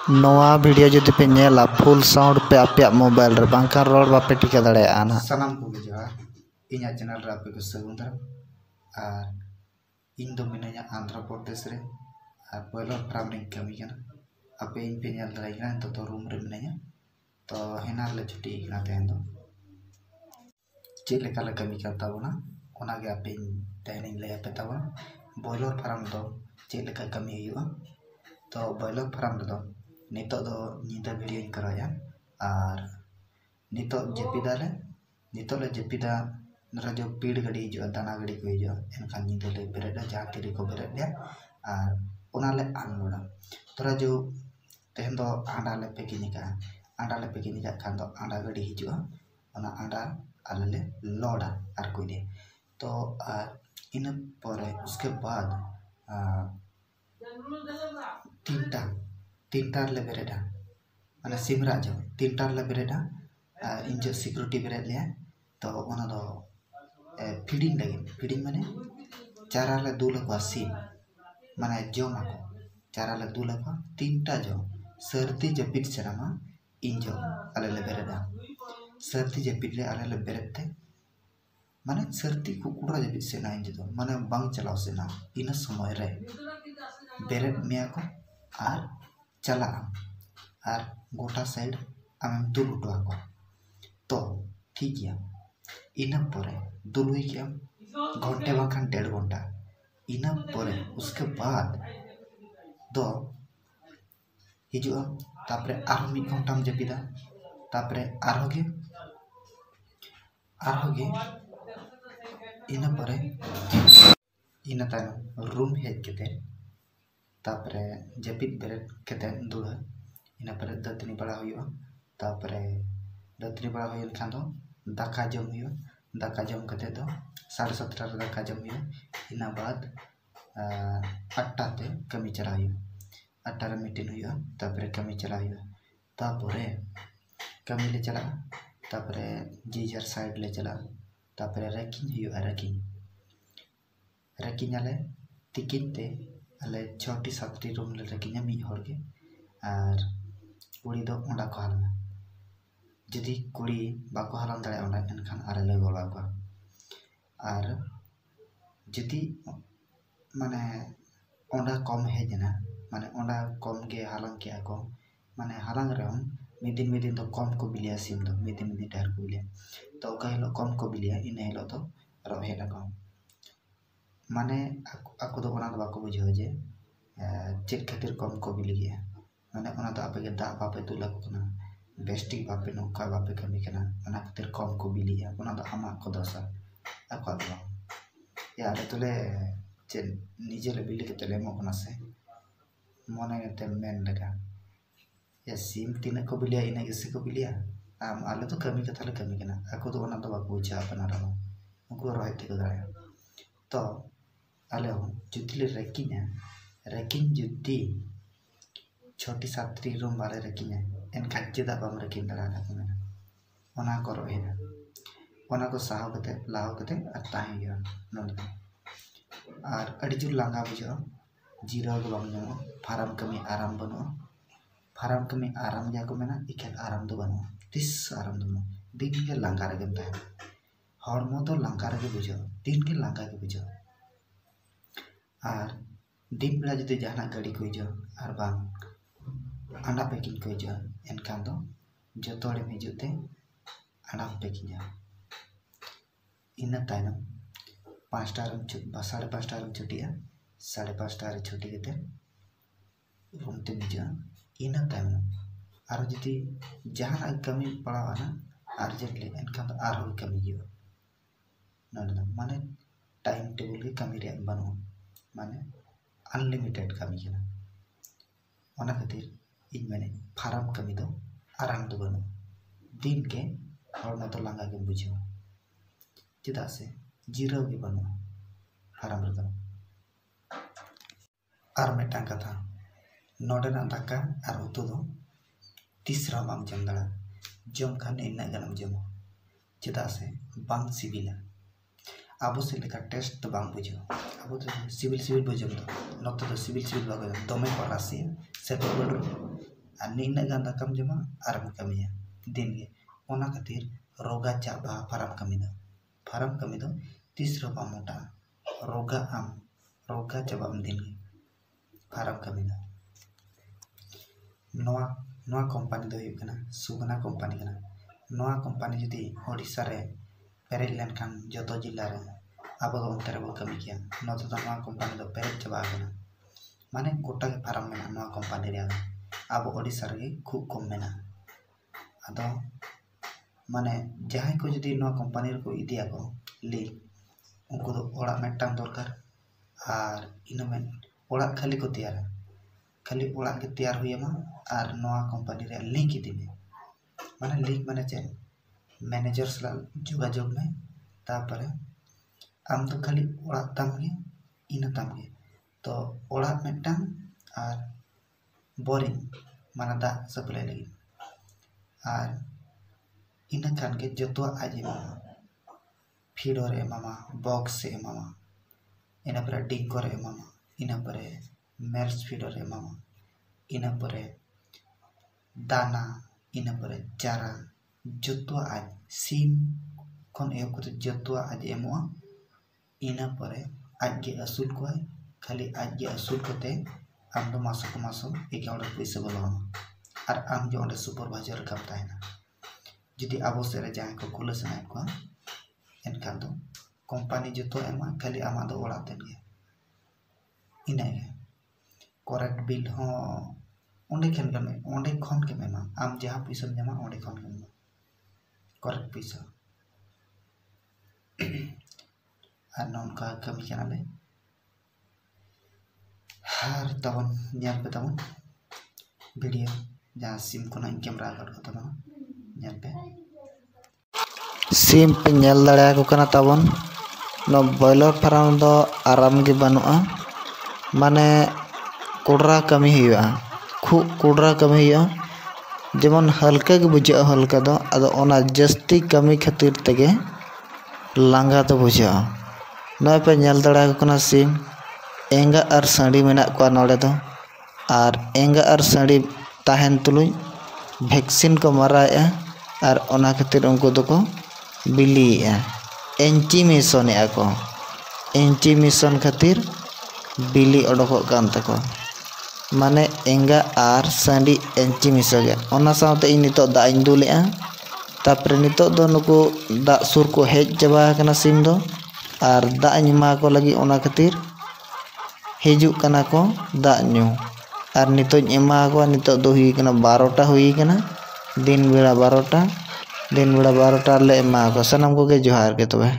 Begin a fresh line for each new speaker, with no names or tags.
नवा वीडियो जुदी पे नेला फुल साउंड पे आपे मोबाइल रे बांका रोड बापे टिका दाड़ेया ना
सानाम को जोहार इना चैनल रे आपे को सगुंदर और इन दो मिनाया आंध्र प्रदेश रे और पहलो फ्राम रे कमी कना आपे इन पे नेल दाड़ेया तो रूम रे मिनाया तो हेना ले छुट्टी इकना तेन दो चेक लेका ले कमी करता बोना ओना गे आपे तेन ले आपे ताबो बॉयलर फार्म दो चेक लेका कमी हुआ तो बॉयलर फार्म दो नितो दो नींदा वीडियो कराया और नितो जेपिदाले नितो ले जेपिदा नरा जो पीड़ गड़ी जो दाना गड़ी को जो एनखान नींदा ले बेरेदा जहाँ तिरी को बेरेदा और ओना ले आनलोड़ा तोरा जो तेहन दो आंडा ले पेकिनी का खान दो आंडा गड़ी हिजुआ ओना आंडा आले ले लोड़ा आर कोई दे तो इन पर उसके बाद तीनटा ले बेरेदा माने सिमरा जो तीनटा ले बेरेदा इन जो सिक्योरिटी बेरेद लिया तो ओना दो फीडिंग माने चारा ले दूल को सिम माने जमा को चारा ले दूल को तीनटा जो सर्दी जपित चरामा इन जो आले ले बेरेदा सर्दी जपित ले आले ले बेरेदते माने सर्दी कुकुड़ा जपित सेना इन जो माने बांग चलाव सेना इन समय रे बेरेद मिया को आर चला और गोटा साइड आम दुल उठवा को तो ठीक गया इना परे दुल हुई क्या घंटे बाखान 1.5 घंटा इना परे उसके बाद दो हिजुआ तापरे आरो 1 घंटा जपिदा तापरे आरोगे इना परे इना तानो रूम हेज केते तापरे जपित बेरेद केते दुड़ा इना पर दतनी बड़ा हुआ तापरे दतनी बड़ा हुई खान दो दाका जम हुआ दाका जम कते दो 7:30 दाका जम हुआ इना बाद 8टा ते कमी चला हुआ 8टा रे मीटिंग हुआ तापरे कमी चला हुआ तापरे कमी ले चला तापरे जीजर साइड ले चला तापरे रैकिंग हुआ रैकिंग आले तिकिन ते आले 6-7 रूम ले रैकिंग मी हर के और कुड़ी दो ओंडा को हालना जदि कुड़ी बाको हालाम दाड़े ओंडा एनखान आरे ले गोला को और जदि माने ओंडा कम हेजना माने ओंडा कम के हालाम के को माने हालांग रे मिदिन तो कम को बिलिया सिम दो मिदिन ढेर को बिलिया तो का हेलो कम को बिलिया इन हेलो तो रहे लगा माने आको दो ओना बाको बुझो जे चेक खातिर कम को बिली गया माने ओना तो आपे दा बापे तुला को बेस्टिंग बापे नौका बापे कमी कना ओना खातिर कम को बिलिया ओना तो आमा को दोसा आको दो यार तुले चे निजे ले बिली के तले मो कोना से मने ते मेन लगा या सिम तीन को बिलिया इना किसी को बिलिया आम आले तो कमी कथा ले कमी कना आको तो ओना तो बाको बुझा अपना रहो उनको रहे ठीक दाया तो आले हो जुतिले रैकिंग जुती 6-7 रूम वाले रैकिंग एन खाचे दा बम रैकिंग दड़ा का मेना ओना को रोहेना ओना को साहो कते लाहो कते अताही गया नोन और अडिजुर लांगा बुझो जीरो को बम नो फार्म कमी आराम बनो फार्म कमी आराम जा को मेना इखे आराम दो बनो तिस आराम दो दिन के लांगा रे गम हड़मो तो लांगा रे बुझो दिन के लांगा के बुझो और दिन बेला जुदी जहाना गाड़ी को जो और बांग आंडा पैकिंग को जो एनखान दो जो तोड़े में जुते आंडा पैकिंग इन तायनम 5टा 5:30 छुट्टिया 5:30 छुट्टी के रूम ते मिजा इन तायनम और जुदी जहाना कमी पड़ावा ना अर्जेंटली एनखान दो आरो कमी जो नोन माने टाइम टेबल के कमी रे बनो माने अनलिमिटेड कमी के ओना खातिर इन मैंने फार्म कमी दो आराम दो बनो दिन के हड़मा तो लांगा के बुझो चेदा से जीरो के बनो फार्म रे दो और मेटा कथा नोडे ना दाका और उतु दो तीसरा बाम जम दड़ा जम खाने इन्ना गनम जमो चेदा से बांग सिबिला आबो से लेका टेस्ट तो बांग बुझो आबो तो सिविल बुझो तो नत तो सिविल बागो दमे परासी से तो और नीना गान दाकाम जमा आराम कमिया दिन गे ओना खातिर रोगा चाबा फाराम कमी दो तीस रुपया मोटा रोगा चाबा दिन गे फाराम कमी दो नोआ कंपनी दो हुयुग कना सुगना कंपनी कना नोआ कंपनी जुदी ओडिशा रे पेरेज लेनखान जतो जिल्ला रे आबो उनते रे बो कमी किया नोते तो नोआ कंपनी दो पेरेज चाबा कना माने गोटा के फाराम मेना नोआ कंपनी रे आबो ओडिशा रे खूब कम मेना आदो माने जहां को जुदी नोआ कंपनी रे को इदिया को ली उनको दो ओड़ा मेटांग दरकार और इनमें ओड़ा खाली को तैयार खाली ओड़ा के तैयार हुयमा और नोआ कंपनी रे लिंक इदी में माने लिंक माने चेन मैनेजर सला जोगाजोग में तापरे आम तो खाली ओड़ा तामगे इन तामगे तो ओड़ा मेटांग और बोरिंग माने दा सप्लाई लगी और इन खान के जतो आज फीडर एमामा बॉक्स से एमामा इन पर डिंकर एमामा इन पर मेर्स फीडर एमामा इन पर दाना इन पर चारा जतो आज सीम खन एहब को जतो आज एमोआ इन पर आज के असूल को खाली आज के असूल कोते आम दो मासो को मासो एकाउंट पैसा बोलवा और आम जो ओंडे सुपरवाइजर काम ताहेना जुदी आबो सेरे जहां को खुला सनाय को एनखान दो कंपनी जतो एमा खाली आमा दो ओड़ा तेन गे इना गे करेक्ट बिल हो ओंडे खन के मेमा आम जहां पैसा जमा ओंडे खन के मेमा करेक्ट पैसा और नोनका कमी कनाले हार तबन ñal पे तबन वीडियो जहां सिम को कैमरा कर को तबन ñal पे
सिम पे ñal दाड़ा को कना तबन नो बॉयलर फार्म दो आराम गे बनुआ माने कुडरा कमी हुआ खूब कुडरा कमी हुआ जेमन हल्का के बुझा हल्का दो आदो ओना जस्ती कमी खातिर तगे लांगा तो बुझा नय पे ñal दाड़ा को कना सिम एंगा और साड़ी मेना को नोड़े दो और एंगा और साड़ी ताहन तुलुई वैक्सीन को मराया और ओना खातिर उनको दो को बिलिया एंटीमिशन को एंटीमिशन खातिर बिली ओडको कान तको माने एंगा और साड़ी एंटीमिशन गे ओना साथे इन नितो दा इन दुलेआ तापरे नितो दो नुको दा सुर को हेज जबा कना सिम दो और दा इमा को लगी ओना खातिर हिजू कना को दा न्यू और नितो एमा को नितो दो हुई कना 12टा हुई कना दिन बेड़ा 12टा ले एमा को सनम को के जोहार के तबे।